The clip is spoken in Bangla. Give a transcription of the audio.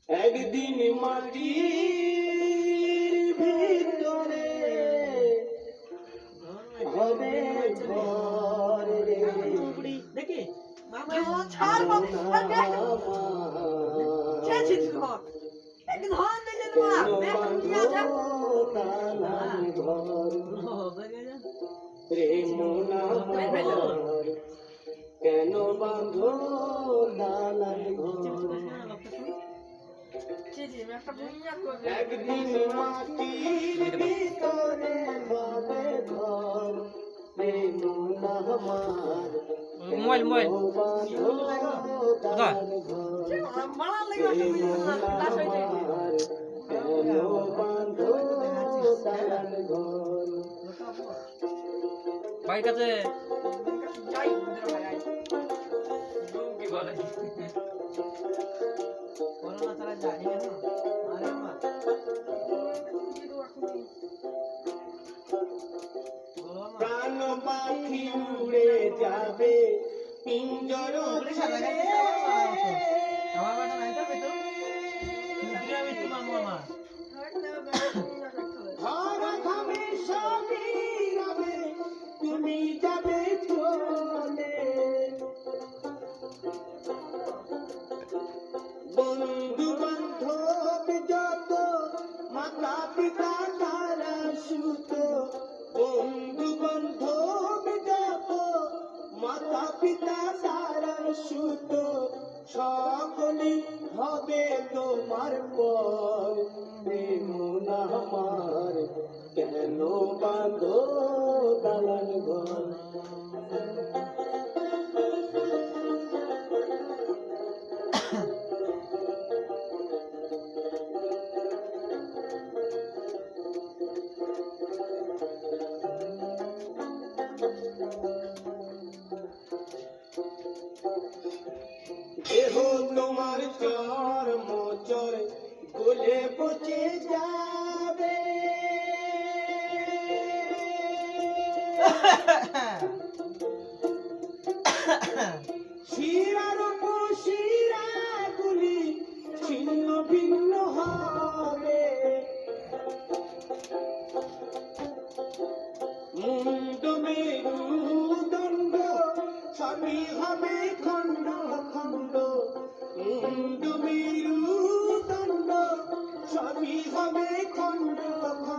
একদিন মাটির ভিতরে হবে ঘর রে দেখি কেন বাঁধো দালান ঘর একদিন মাটির ভিতরে হবে ঘর মোবাইল মোবাইল ভাই কাছে কি বলে প্রাণ পাখি উড়ে যাবে পিঞ্জর ছেড়ে ধরা ঘামে সবই রবে তুমি যাবে চলে বন্ধু বান্ধব যত মাতা পিতা তারা সুত বন্ধু বান্ধব যত মাতা পিতা তারা সুত সকলে হবে তোমার পর মনা আমার কেন বাঁধো দালান ঘর দেহ তোমার চর মোচর গলে পচে যাবে শিরার শিরা গুলি ছিন্ন ভিন্ন হবে মুন্ড মেরুদণ্ড সবই হবে খণ্ড খণ্ড মুন্ড মেরুদণ্ড সবই হবে খণ্ড খণ্ড